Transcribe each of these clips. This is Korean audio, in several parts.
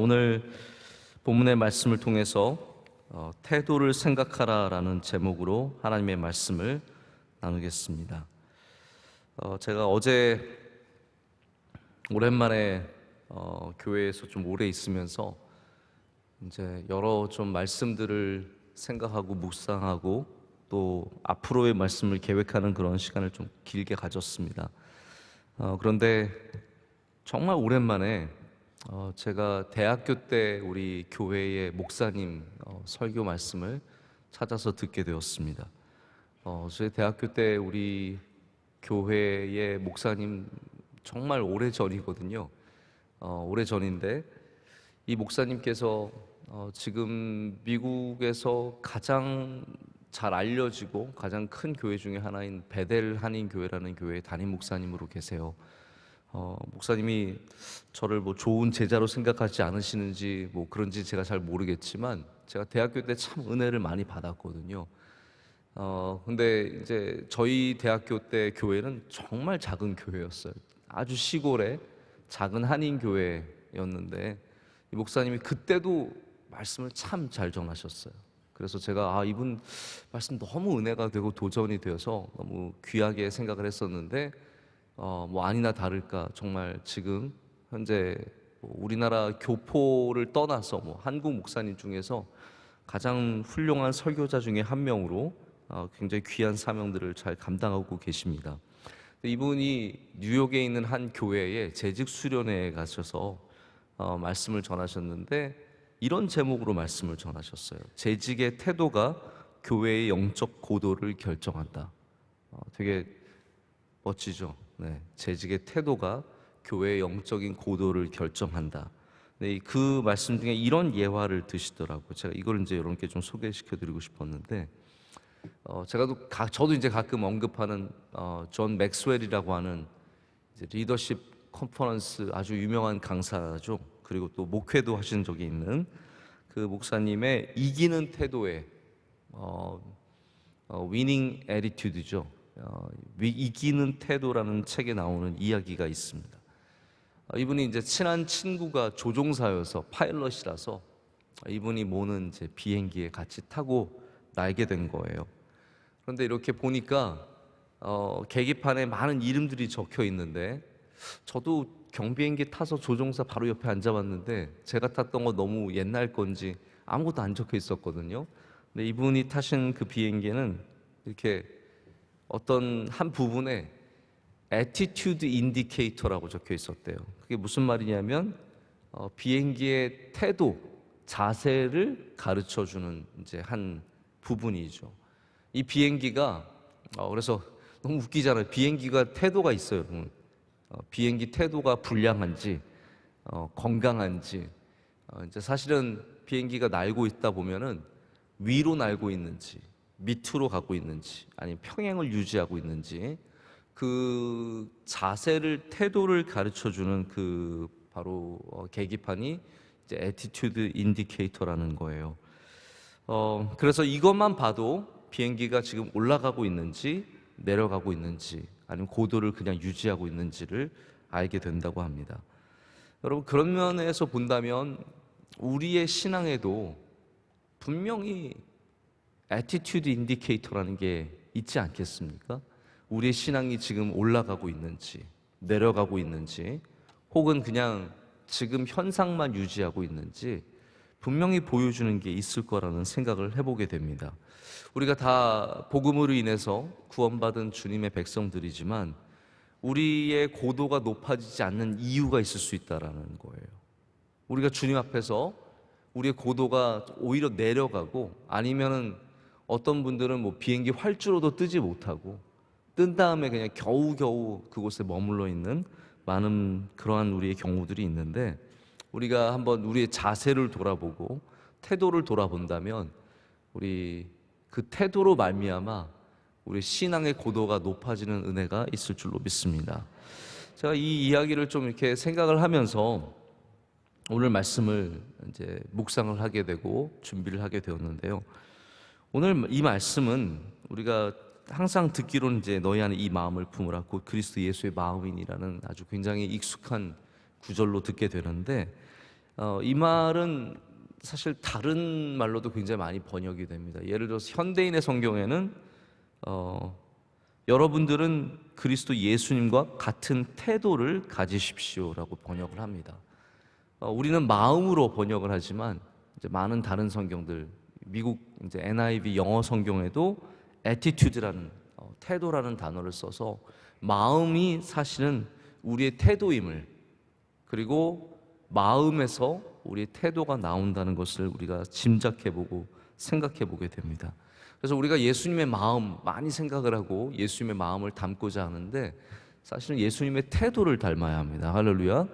오늘 본문의 말씀을 통해서 태도를 생각하라라는 제목으로 하나님의 말씀을 나누겠습니다. 제가 어제 오랜만에 교회에서 좀 오래 있으면서 이제 여러 좀 말씀들을 생각하고 묵상하고 또 앞으로의 말씀을 계획하는 그런 시간을 좀 길게 가졌습니다. 그런데 정말 오랜만에 제가 대학교 때 우리 교회의 목사님 설교 말씀을 찾아서 듣게 되었습니다. 저희 대학교 때 우리 교회의 목사님 정말 오래 전이거든요. 오래 전인데 이 목사님께서 지금 미국에서 가장 잘 알려지고 가장 큰 교회 중에 하나인 베델 한인교회라는 교회의 담임 목사님으로 계세요. 목사님이 저를 뭐 좋은 제자로 생각하지 않으시는지 뭐 그런지 제가 잘 모르겠지만 제가 대학교 때 참 은혜를 많이 받았거든요. 근데 이제 저희 대학교 때 교회는 정말 작은 교회였어요. 아주 시골의 작은 한인 교회였는데 이 목사님이 그때도 말씀을 참 잘 전하셨어요. 그래서 제가 이분 말씀 너무 은혜가 되고 도전이 되어서 너무 귀하게 생각을 했었는데 뭐 아니나 다를까 정말 지금 현재 우리나라 교포를 떠나서 뭐 한국 목사님 중에서 가장 훌륭한 설교자 중에 한 명으로 굉장히 귀한 사명들을 잘 감당하고 계십니다. 이분이 뉴욕에 있는 한 교회에 재직 수련회에 가셔서 말씀을 전하셨는데 이런 제목으로 말씀을 전하셨어요. 재직의 태도가 교회의 영적 고도를 결정한다. 되게 멋지죠. 네, 재직의 태도가 교회의 영적인 고도를 결정한다. 네, 그 말씀 중에 이런 예화를 드시더라고요. 제가 이걸 이제 여러분께 좀 소개시켜드리고 싶었는데, 저도 이제 가끔 언급하는 존 맥스웰이라고 하는 이제 리더십 컨퍼런스 아주 유명한 강사죠. 그리고 또 목회도 하신 적이 있는 그 목사님의 이기는 태도의 위닝 애티튜드죠. 이기는 태도라는 책에 나오는 이야기가 있습니다. 이분이 이제 친한 친구가 조종사여서 파일럿이라서 이분이 모는 이제 비행기에 같이 타고 날게 된 거예요. 그런데 이렇게 보니까 계기판에 많은 이름들이 적혀 있는데 저도 경비행기 타서 조종사 바로 옆에 앉아봤는데 제가 탔던 거 너무 옛날 건지 아무것도 안 적혀 있었거든요. 근데 이분이 타신 그 비행기는 이렇게 어떤 한 부분에 Attitude Indicator라고 적혀 있었대요. 그게 무슨 말이냐면 비행기의 태도, 자세를 가르쳐주는 이제 한 부분이죠. 이 비행기가 그래서 너무 웃기잖아요. 비행기가 태도가 있어요. 비행기 태도가 불량한지 건강한지 이제 사실은 비행기가 날고 있다 보면은 위로 날고 있는지 밑으로 가고 있는지 아니면 평행을 유지하고 있는지 그 자세를 태도를 가르쳐주는 그 바로 계기판이 이제 애티튜드 인디케이터라는 거예요. 그래서 이것만 봐도 비행기가 지금 올라가고 있는지 내려가고 있는지 아니면 고도를 그냥 유지하고 있는지를 알게 된다고 합니다. 여러분 그런 면에서 본다면 우리의 신앙에도 분명히 애티튜드 인디케이터라는 게 있지 않겠습니까? 우리의 신앙이 지금 올라가고 있는지 내려가고 있는지 혹은 그냥 지금 현상만 유지하고 있는지 분명히 보여주는 게 있을 거라는 생각을 해보게 됩니다. 우리가 다 복음으로 인해서 구원받은 주님의 백성들이지만 우리의 고도가 높아지지 않는 이유가 있을 수 있다는 거예요. 우리가 주님 앞에서 우리의 고도가 오히려 내려가고 아니면은 어떤 분들은 뭐 비행기 활주로도 뜨지 못하고 뜬 다음에 그냥 겨우겨우 그곳에 머물러 있는 많은 그러한 우리의 경우들이 있는데 우리가 한번 우리의 자세를 돌아보고 태도를 돌아본다면 우리 그 태도로 말미암아 우리 신앙의 고도가 높아지는 은혜가 있을 줄로 믿습니다. 제가 이 이야기를 좀 이렇게 생각을 하면서 오늘 말씀을 이제 묵상을 하게 되고 준비를 하게 되었는데요. 오늘 이 말씀은 우리가 항상 듣기로는 이제 너희 안에 이 마음을 품으라 곧 그리스도 예수의 마음이니라는 아주 굉장히 익숙한 구절로 듣게 되는데 이 말은 사실 다른 말로도 굉장히 많이 번역이 됩니다. 예를 들어서 현대인의 성경에는 여러분들은 그리스도 예수님과 같은 태도를 가지십시오라고 번역을 합니다. 우리는 마음으로 번역을 하지만 이제 많은 다른 성경들, 미국 이제 NIV 영어 성경에도 attitude라는 태도라는 단어를 써서 마음이 사실은 우리의 태도임을, 그리고 마음에서 우리의 태도가 나온다는 것을 우리가 짐작해보고 생각해보게 됩니다. 그래서 우리가 예수님의 마음 많이 생각을 하고 예수님의 마음을 담고자 하는데 사실은 예수님의 태도를 닮아야 합니다. 할렐루야.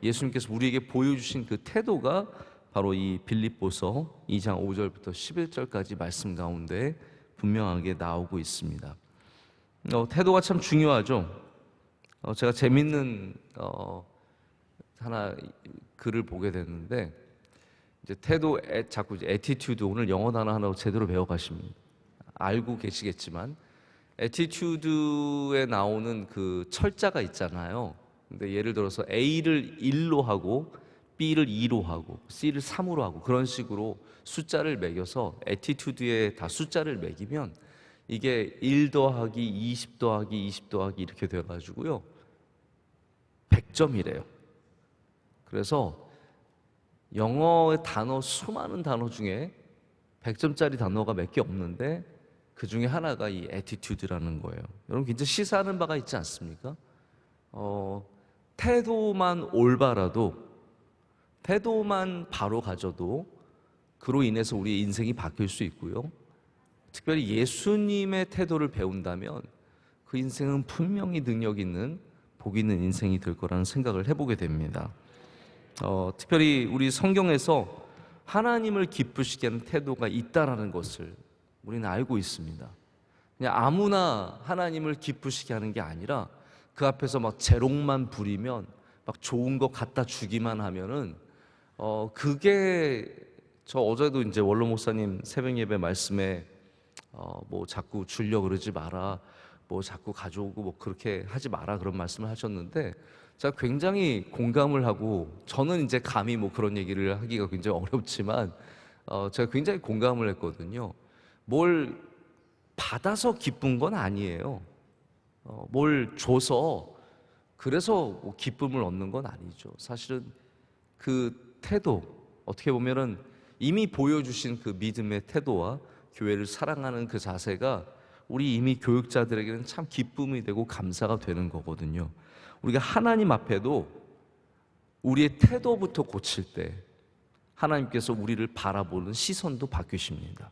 예수님께서 우리에게 보여주신 그 태도가 바로 이 빌립보서 2장 5절부터 11절까지 말씀 가운데 분명하게 나오고 있습니다. 태도가 참 중요하죠. 제가 재밌는 하나 글을 보게 됐는데, 이제 태도, 자꾸 이제 애티튜드, 오늘 영어 단어 하나 제대로 배워가시면 알고 계시겠지만, 애티튜드에 나오는 그 철자가 있잖아요. 근데 예를 들어서 A를 1로 하고 B를 2로 하고 C를 3으로 하고 그런 식으로 숫자를 매겨서 애티튜드에 다 숫자를 매기면 이게 1 더하기 20 더하기 20 더하기 이렇게 돼가지고요 100점이래요. 그래서 영어의 단어, 수많은 단어 중에 100점짜리 단어가 몇 개 없는데 그 중에 하나가 이 애티튜드라는 거예요. 여러분 굉장히 시사하는 바가 있지 않습니까? 태도만 올바라도, 태도만 바로 가져도 그로 인해서 우리의 인생이 바뀔 수 있고요. 특별히 예수님의 태도를 배운다면 그 인생은 분명히 능력 있는, 복 있는 인생이 될 거라는 생각을 해보게 됩니다. 특별히 우리 성경에서 하나님을 기쁘시게 하는 태도가 있다라는 것을 우리는 알고 있습니다. 그냥 아무나 하나님을 기쁘시게 하는 게 아니라 그 앞에서 막 재롱만 부리면, 막 좋은 거 갖다 주기만 하면은 그게, 저 어제도 이제 원로 목사님 새벽 예배 말씀에 뭐 자꾸 주려 그러지 마라, 뭐 자꾸 가져오고 뭐 그렇게 하지 마라 그런 말씀을 하셨는데 제가 굉장히 공감을 하고, 저는 이제 감히 뭐 그런 얘기를 하기가 굉장히 어렵지만 제가 굉장히 공감을 했거든요. 뭘 받아서 기쁜 건 아니에요. 뭘 줘서 그래서 뭐 기쁨을 얻는 건 아니죠. 사실은 그 태도, 어떻게 보면은 이미 보여주신 그 믿음의 태도와 교회를 사랑하는 그 자세가 우리 이미 교육자들에게는 참 기쁨이 되고 감사가 되는 거거든요. 우리가 하나님 앞에도 우리의 태도부터 고칠 때 하나님께서 우리를 바라보는 시선도 바뀌십니다.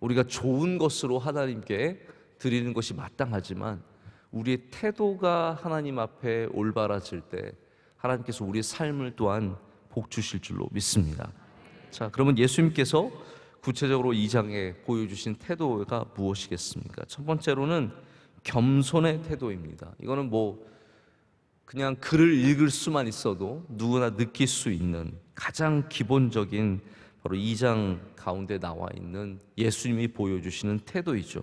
우리가 좋은 것으로 하나님께 드리는 것이 마땅하지만 우리의 태도가 하나님 앞에 올바라질 때 하나님께서 우리의 삶을 또한 복 주실 줄로 믿습니다. 자, 그러면 예수님께서 구체적으로 2장에 보여주신 태도가 무엇이겠습니까? 첫 번째로는 겸손의 태도입니다. 이거는 뭐 그냥 글을 읽을 수만 있어도 누구나 느낄 수 있는 가장 기본적인 바로 2장 가운데 나와 있는 예수님이 보여주시는 태도이죠.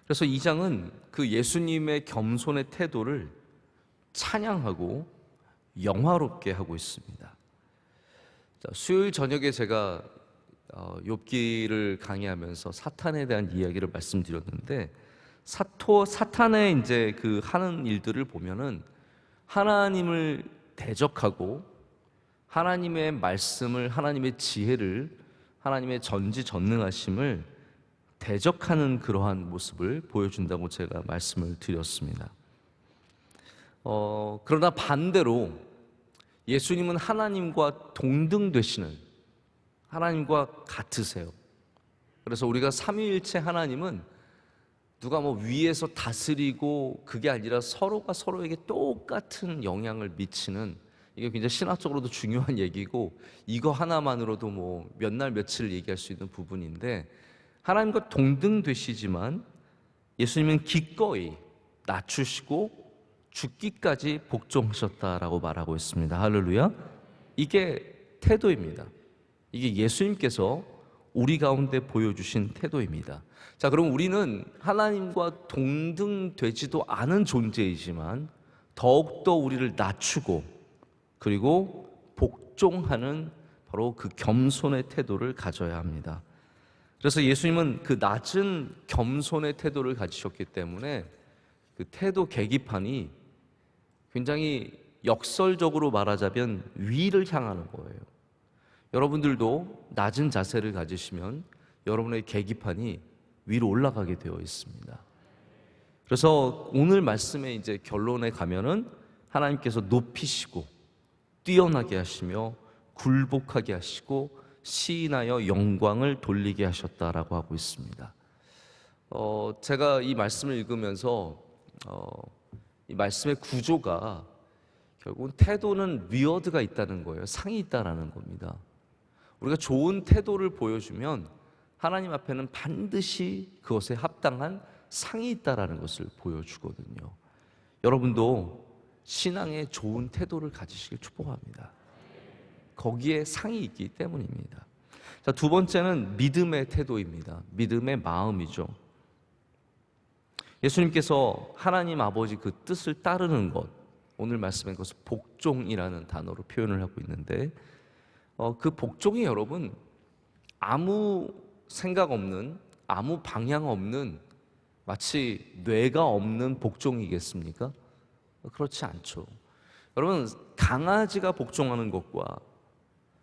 그래서 2장은 그 예수님의 겸손의 태도를 찬양하고 영화롭게 하고 있습니다. 자, 수요일 저녁에 제가 욥기를 강의하면서 사탄에 대한 이야기를 말씀드렸는데, 사탄의 이제 그 하는 일들을 보면은 하나님을 대적하고 하나님의 말씀을, 하나님의 지혜를, 하나님의 전지전능하심을 대적하는 그러한 모습을 보여준다고 제가 말씀을 드렸습니다. 그러나 반대로 예수님은 하나님과 동등되시는, 하나님과 같으세요. 그래서 우리가 삼위일체 하나님은 누가 뭐 위에서 다스리고 그게 아니라 서로가 서로에게 똑같은 영향을 미치는, 이게 굉장히 신학적으로도 중요한 얘기고 이거 하나만으로도 뭐 몇 날 며칠을 얘기할 수 있는 부분인데, 하나님과 동등되시지만 예수님은 기꺼이 낮추시고 죽기까지 복종하셨다라고 말하고 있습니다. 할렐루야. 이게 태도입니다. 이게 예수님께서 우리 가운데 보여주신 태도입니다. 자, 그럼 우리는 하나님과 동등되지도 않은 존재이지만 더욱더 우리를 낮추고 그리고 복종하는 바로 그 겸손의 태도를 가져야 합니다. 그래서 예수님은 그 낮은 겸손의 태도를 가지셨기 때문에 그 태도 계기판이 굉장히 역설적으로 말하자면 위를 향하는 거예요. 여러분들도 낮은 자세를 가지시면 여러분의 계기판이 위로 올라가게 되어 있습니다. 그래서 오늘 말씀의 이제 결론에 가면은 하나님께서 높이시고 뛰어나게 하시며 굴복하게 하시고 시인하여 영광을 돌리게 하셨다라고 하고 있습니다. 제가 이 말씀을 읽으면서 이 말씀의 구조가 결국은 태도는 위어드가 있다는 거예요. 상이 있다라는 겁니다. 우리가 좋은 태도를 보여주면 하나님 앞에는 반드시 그것에 합당한 상이 있다라는 것을 보여주거든요. 여러분도 신앙에 좋은 태도를 가지시길 축복합니다. 거기에 상이 있기 때문입니다. 자, 두 번째는 믿음의 태도입니다. 믿음의 마음이죠. 예수님께서 하나님 아버지 그 뜻을 따르는 것, 오늘 말씀에 그것을 복종이라는 단어로 표현을 하고 있는데 그 복종이 여러분 아무 생각 없는, 아무 방향 없는, 마치 뇌가 없는 복종이겠습니까? 그렇지 않죠. 여러분, 강아지가 복종하는 것과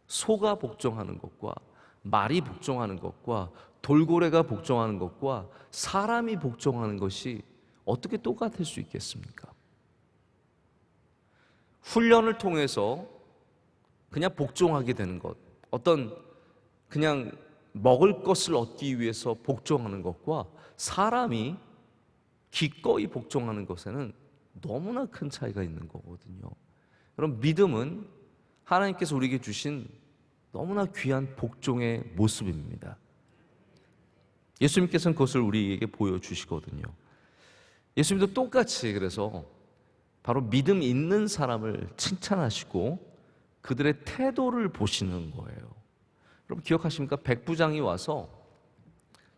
소가 복종하는 것과 말이 복종하는 것과 돌고래가 복종하는 것과 사람이 복종하는 것이 어떻게 똑같을 수 있겠습니까? 훈련을 통해서 그냥 복종하게 되는 것, 어떤 그냥 먹을 것을 얻기 위해서 복종하는 것과 사람이 기꺼이 복종하는 것에는 너무나 큰 차이가 있는 거거든요. 여러분, 믿음은 하나님께서 우리에게 주신 너무나 귀한 복종의 모습입니다. 예수님께서는 그것을 우리에게 보여주시거든요. 예수님도 똑같이 그래서 바로 믿음 있는 사람을 칭찬하시고 그들의 태도를 보시는 거예요. 여러분 기억하십니까? 백부장이 와서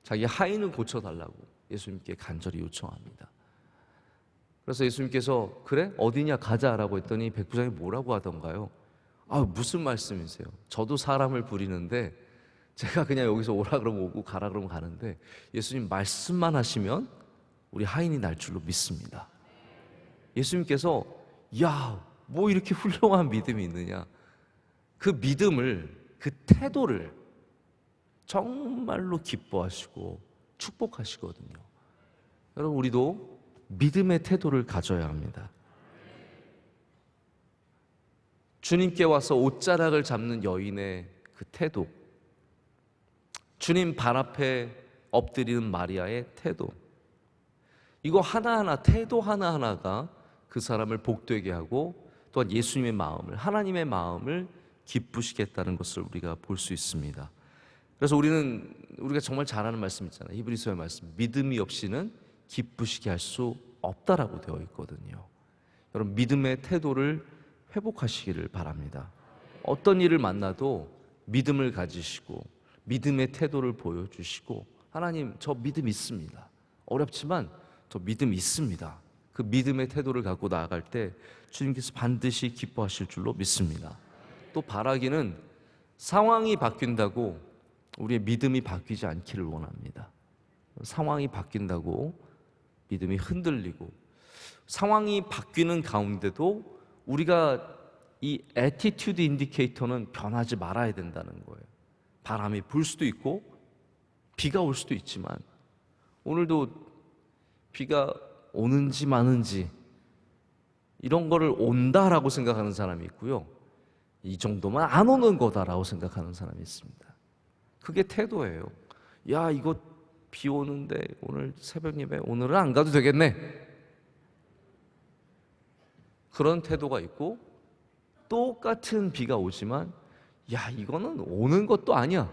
자기 하인을 고쳐달라고 예수님께 간절히 요청합니다. 그래서 예수님께서 그래? 어디냐 가자라고 했더니 백부장이 뭐라고 하던가요? 무슨 말씀이세요? 저도 사람을 부리는데 제가 그냥 여기서 오라 그러면 오고 가라 그러면 가는데 예수님 말씀만 하시면 우리 하인이 날 줄로 믿습니다. 예수님께서 뭐 이렇게 훌륭한 믿음이 있느냐, 그 믿음을, 그 태도를 정말로 기뻐하시고 축복하시거든요. 여러분, 우리도 믿음의 태도를 가져야 합니다. 주님께 와서 옷자락을 잡는 여인의 그 태도, 주님 발 앞에 엎드리는 마리아의 태도, 이거 하나하나, 태도 하나하나가 그 사람을 복되게 하고 또한 예수님의 마음을, 하나님의 마음을 기쁘시겠다는 것을 우리가 볼 수 있습니다. 그래서 우리가 정말 잘 아는 말씀 있잖아요. 히브리서의 말씀, 믿음이 없이는 기쁘시게 할 수 없다라고 되어 있거든요. 여러분, 믿음의 태도를 회복하시기를 바랍니다. 어떤 일을 만나도 믿음을 가지시고 믿음의 태도를 보여주시고, 하나님 저 믿음 있습니다, 어렵지만 저 믿음 있습니다, 그 믿음의 태도를 갖고 나아갈 때 주님께서 반드시 기뻐하실 줄로 믿습니다. 또 바라기는 상황이 바뀐다고 우리의 믿음이 바뀌지 않기를 원합니다. 상황이 바뀐다고 믿음이 흔들리고, 상황이 바뀌는 가운데도 우리가 이 애티튜드 인디케이터는 변하지 말아야 된다는 거예요. 바람이 불 수도 있고 비가 올 수도 있지만, 오늘도 비가 오는지 마는지 이런 거를 온다라고 생각하는 사람이 있고요, 이 정도만 안 오는 거다라고 생각하는 사람이 있습니다. 그게 태도예요. 이거 비 오는데 오늘 새벽 예배 오늘은 안 가도 되겠네, 그런 태도가 있고, 똑같은 비가 오지만 이거는 오는 것도 아니야,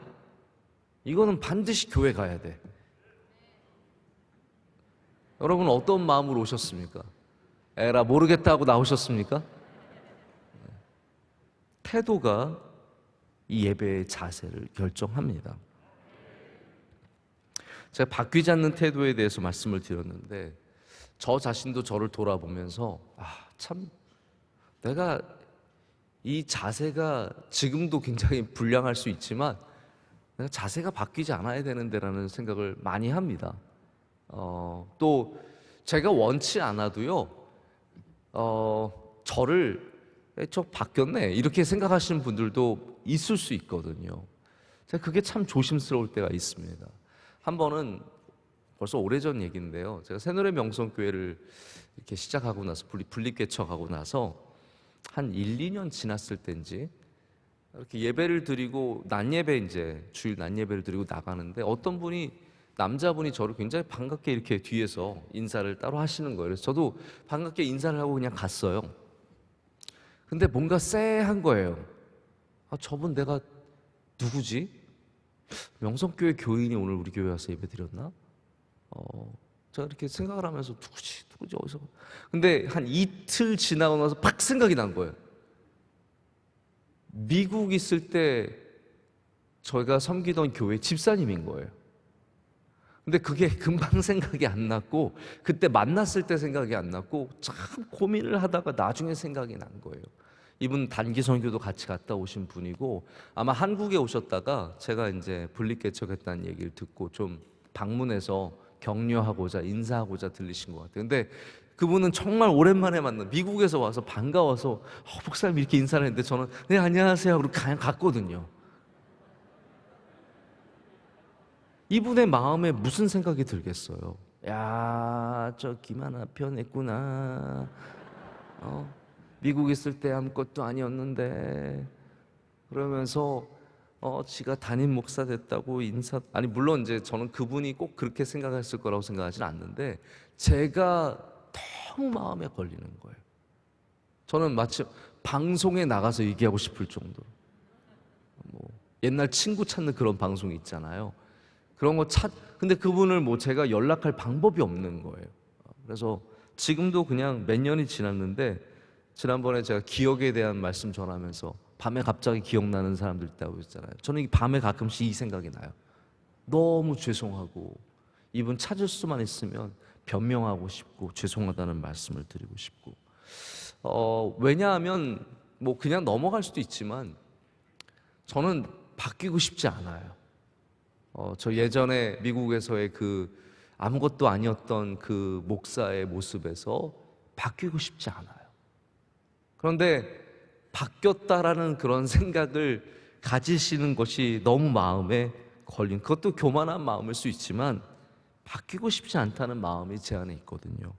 이거는 반드시 교회 가야 돼. 여러분 어떤 마음으로 오셨습니까? 에라 모르겠다 하고 나오셨습니까? 태도가 이 예배의 자세를 결정합니다. 제가 바뀌지 않는 태도에 대해서 말씀을 드렸는데 저 자신도 저를 돌아보면서 참 내가 이 자세가 지금도 굉장히 불량할 수 있지만 내가 자세가 바뀌지 않아야 되는데라는 생각을 많이 합니다. 또 제가 원치 않아도요, 저를 저 바뀌었네 이렇게 생각하시는 분들도 있을 수 있거든요. 제가 그게 참 조심스러울 때가 있습니다. 한 번은 벌써 오래전 얘기인데요. 제가 새노래 명성교회를 이렇게 시작하고 나서 분립개척하고 나서 한 1, 2년 지났을 때인지 이렇게 예배를 드리고 낮예배 이제 주일 낮예배를 드리고 나가는데 어떤 분이 남자분이 저를 굉장히 반갑게 이렇게 뒤에서 인사를 따로 하시는 거예요. 그래서 저도 반갑게 인사를 하고 그냥 갔어요. 근데 뭔가 쎄한 거예요. 저분 내가 누구지? 명성교회 교인이 오늘 우리 교회 와서 예배 드렸나? 제가 이렇게 생각을 하면서 누구지 어디서? 근데 한 이틀 지나고 나서 팍 생각이 난 거예요. 미국 있을 때 저희가 섬기던 교회 집사님인 거예요. 근데 그게 금방 생각이 안 났고 그때 만났을 때 생각이 안 났고 참 고민을 하다가 나중에 생각이 난 거예요. 이분 단기 선교도 같이 갔다 오신 분이고 아마 한국에 오셨다가 제가 이제 분립개척했다는 얘기를 듣고 좀 방문해서 격려하고자 인사하고자 들리신 것 같아요. 근데 그분은 정말 오랜만에 만나 미국에서 와서 반가워서 목사님 이렇게 인사를 했는데 저는 네 안녕하세요 하고 그냥 갔거든요. 이분의 마음에 무슨 생각이 들겠어요? 야, 저 김하나 변했구나. 미국 있을 때 아무것도 아니었는데 그러면서 지가 담임 목사 됐다고 아니 물론 이제 저는 그분이 꼭 그렇게 생각했을 거라고 생각하지는 않는데 제가 너무 마음에 걸리는 거예요. 저는 마치 방송에 나가서 얘기하고 싶을 정도로 뭐 옛날 친구 찾는 그런 방송이 있잖아요. 그런 거 근데 그분을 뭐 제가 연락할 방법이 없는 거예요. 그래서 지금도 그냥 몇 년이 지났는데 지난번에 제가 기억에 대한 말씀 전하면서 밤에 갑자기 기억나는 사람들 있다고 했잖아요. 저는 이 밤에 가끔씩 이 생각이 나요. 너무 죄송하고 이분 찾을 수만 있으면 변명하고 싶고 죄송하다는 말씀을 드리고 싶고 왜냐하면 뭐 그냥 넘어갈 수도 있지만 저는 바뀌고 싶지 않아요. 저 예전에 미국에서의 그 아무것도 아니었던 그 목사의 모습에서 바뀌고 싶지 않아요. 그런데 바뀌었다라는 그런 생각을 가지시는 것이 너무 마음에 걸린 그것도 교만한 마음일 수 있지만 바뀌고 싶지 않다는 마음이 제 안에 있거든요.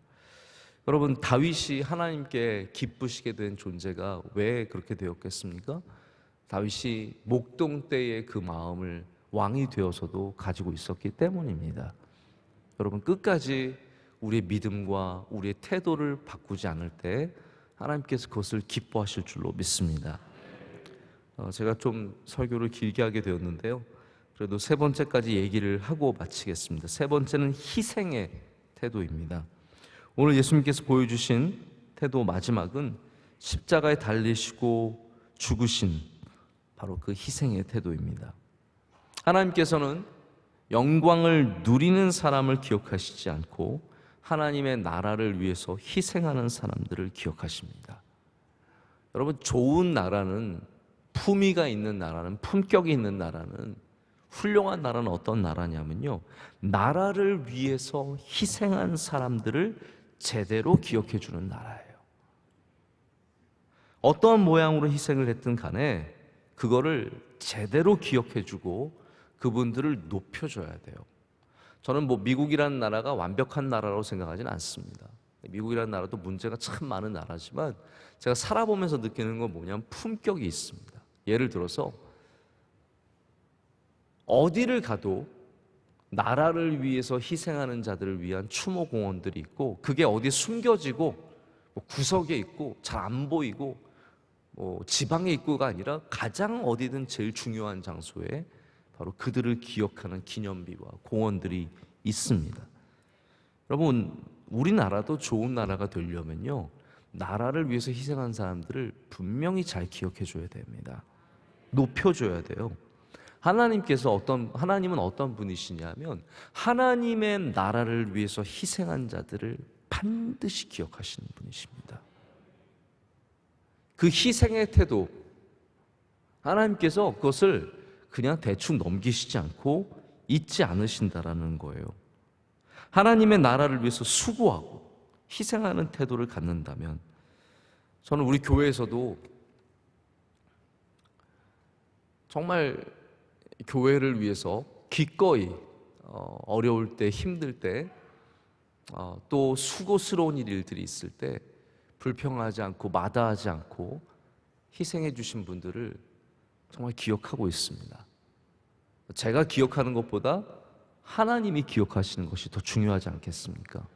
여러분 다윗이 하나님께 기쁘시게 된 존재가 왜 그렇게 되었겠습니까? 다윗이 목동 때의 그 마음을 왕이 되어서도 가지고 있었기 때문입니다. 여러분 끝까지 우리의 믿음과 우리의 태도를 바꾸지 않을 때 하나님께서 그것을 기뻐하실 줄로 믿습니다. 제가 좀 설교를 길게 하게 되었는데요. 그래도 세 번째까지 얘기를 하고 마치겠습니다. 세 번째는 희생의 태도입니다. 오늘 예수님께서 보여주신 태도 마지막은 십자가에 달리시고 죽으신 바로 그 희생의 태도입니다. 하나님께서는 영광을 누리는 사람을 기억하시지 않고 하나님의 나라를 위해서 희생하는 사람들을 기억하십니다. 여러분 좋은 나라는 품위가 있는 나라는 품격이 있는 나라는 훌륭한 나라는 어떤 나라냐면요 나라를 위해서 희생한 사람들을 제대로 기억해 주는 나라예요. 어떠한 모양으로 희생을 했든 간에 그거를 제대로 기억해 주고 그분들을 높여줘야 돼요. 저는 뭐 미국이라는 나라가 완벽한 나라라고 생각하지는 않습니다. 미국이라는 나라도 문제가 참 많은 나라지만 제가 살아보면서 느끼는 건 뭐냐면 품격이 있습니다. 예를 들어서 어디를 가도 나라를 위해서 희생하는 자들을 위한 추모 공원들이 있고 그게 어디 숨겨지고 뭐 구석에 있고 잘 안 보이고 뭐 지방에 있고가 아니라 가장 어디든 제일 중요한 장소에 바로 그들을 기억하는 기념비와 공원들이 있습니다. 여러분 우리나라도 좋은 나라가 되려면요 나라를 위해서 희생한 사람들을 분명히 잘 기억해 줘야 됩니다. 높여줘야 돼요. 하나님은 어떤 분이시냐면 하나님의 나라를 위해서 희생한 자들을 반드시 기억하시는 분이십니다. 그 희생의 태도, 하나님께서 그것을 그냥 대충 넘기시지 않고 잊지 않으신다라는 거예요. 하나님의 나라를 위해서 수고하고 희생하는 태도를 갖는다면, 저는 우리 교회에서도 정말 교회를 위해서 기꺼이 어려울 때, 힘들 때, 또 수고스러운 일들이 있을 때 불평하지 않고 마다하지 않고 희생해 주신 분들을 정말 기억하고 있습니다. 제가 기억하는 것보다 하나님이 기억하시는 것이 더 중요하지 않겠습니까?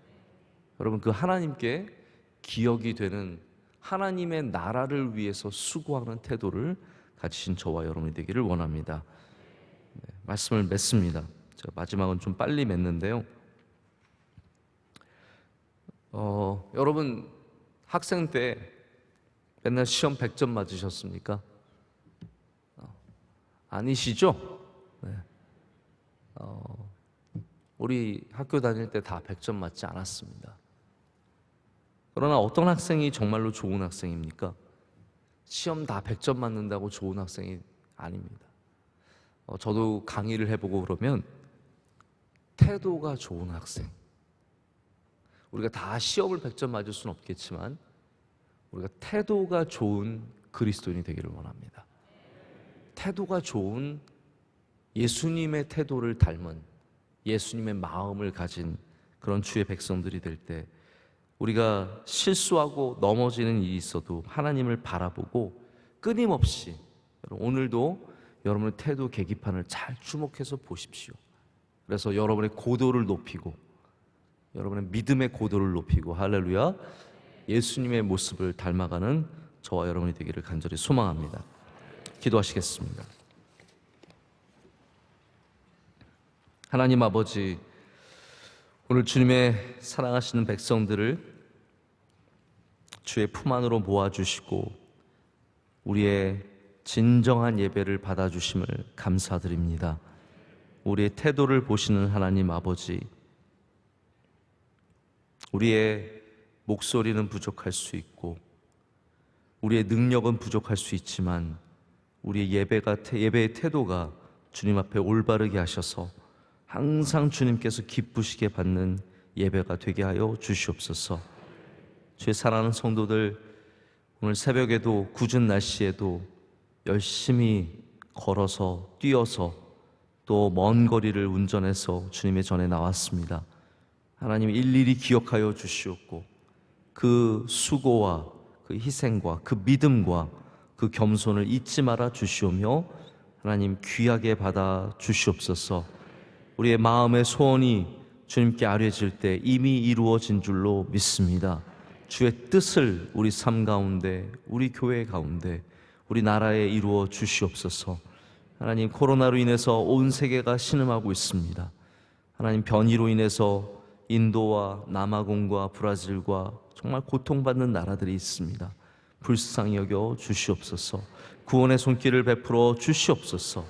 여러분, 그 하나님께 기억이 되는 하나님의 나라를 위해서 수고하는 태도를 가지신 저와 여러분이 되기를 원합니다. 말씀을 맺습니다. 제가 마지막은 좀 빨리 맺는데요. 여러분, 학생 때 맨날 시험 100점 맞으셨습니까? 아니시죠? 네. 우리 학교 다닐 때 다 100점 맞지 않았습니다. 그러나 어떤 학생이 정말로 좋은 학생입니까? 시험 다 100점 맞는다고 좋은 학생이 아닙니다. 저도 강의를 해보고 그러면 태도가 좋은 학생, 우리가 다 시험을 100점 맞을 수는 없겠지만 우리가 태도가 좋은 그리스도인이 되기를 원합니다. 태도가 좋은 예수님의 태도를 닮은 예수님의 마음을 가진 그런 주의 백성들이 될 때, 우리가 실수하고 넘어지는 일이 있어도 하나님을 바라보고 끊임없이, 오늘도 여러분의 태도 계기판을 잘 주목해서 보십시오. 그래서 여러분의 고도를 높이고, 여러분의 믿음의 고도를 높이고, 할렐루야, 예수님의 모습을 닮아가는 저와 여러분이 되기를 간절히 소망합니다. 기도하시겠습니다. 하나님 아버지, 오늘 주님의 사랑하시는 백성들을 주의 품 안으로 모아주시고 우리의 진정한 예배를 받아주심을 감사드립니다. 우리의 태도를 보시는 하나님 아버지, 우리의 목소리는 부족할 수 있고 우리의 능력은 부족할 수 있지만 우리의 예배의 태도가 주님 앞에 올바르게 하셔서 항상 주님께서 기쁘시게 받는 예배가 되게 하여 주시옵소서. 주의 사랑하는 성도들, 오늘 새벽에도 궂은 날씨에도 열심히 걸어서 뛰어서 또 먼 거리를 운전해서 주님의 전에 나왔습니다. 하나님 일일이 기억하여 주시옵고 그 수고와 그 희생과 그 믿음과 그 겸손을 잊지 말아 주시오며 하나님 귀하게 받아 주시옵소서. 우리의 마음의 소원이 주님께 아뢰질 때 이미 이루어진 줄로 믿습니다. 주의 뜻을 우리 삶 가운데, 우리 교회 가운데, 우리 나라에 이루어 주시옵소서. 하나님, 코로나로 인해서 온 세계가 신음하고 있습니다. 하나님, 변이로 인해서 인도와 남아공과 브라질과 정말 고통받는 나라들이 있습니다. 불쌍히 여겨 주시옵소서. 구원의 손길을 베풀어 주시옵소서.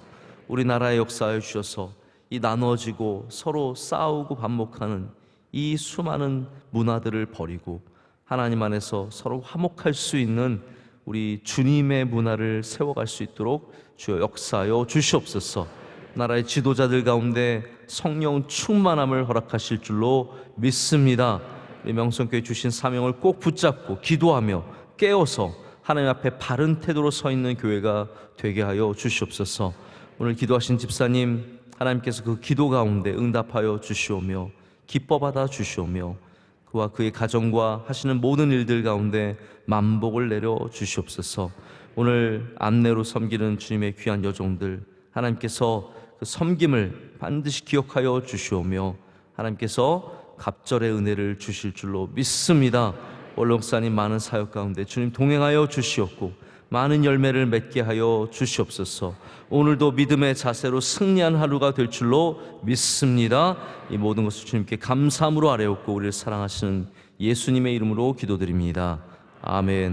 우리나라의 역사에 주셔서 이 나눠지고 서로 싸우고 반목하는 이 수많은 문화들을 버리고 하나님 안에서 서로 화목할 수 있는 우리 주님의 문화를 세워갈 수 있도록 주여 역사하여 주시옵소서. 나라의 지도자들 가운데 성령 충만함을 허락하실 줄로 믿습니다. 우리 명성교회 주신 사명을 꼭 붙잡고 기도하며 깨어서 하나님 앞에 바른 태도로 서 있는 교회가 되게 하여 주시옵소서. 오늘 기도하신 집사님, 하나님께서 그 기도 가운데 응답하여 주시오며 기뻐 받아 주시오며 그와 그의 가정과 하시는 모든 일들 가운데 만복을 내려 주시옵소서. 오늘 안내로 섬기는 주님의 귀한 여종들, 하나님께서 그 섬김을 반드시 기억하여 주시오며 하나님께서 갑절의 은혜를 주실 줄로 믿습니다. 원록사님 많은 사역 가운데 주님 동행하여 주시옵고 많은 열매를 맺게 하여 주시옵소서. 오늘도 믿음의 자세로 승리한 하루가 될 줄로 믿습니다. 이 모든 것을 주님께 감사함으로 아뢰옵고 우리를 사랑하시는 예수님의 이름으로 기도드립니다. 아멘.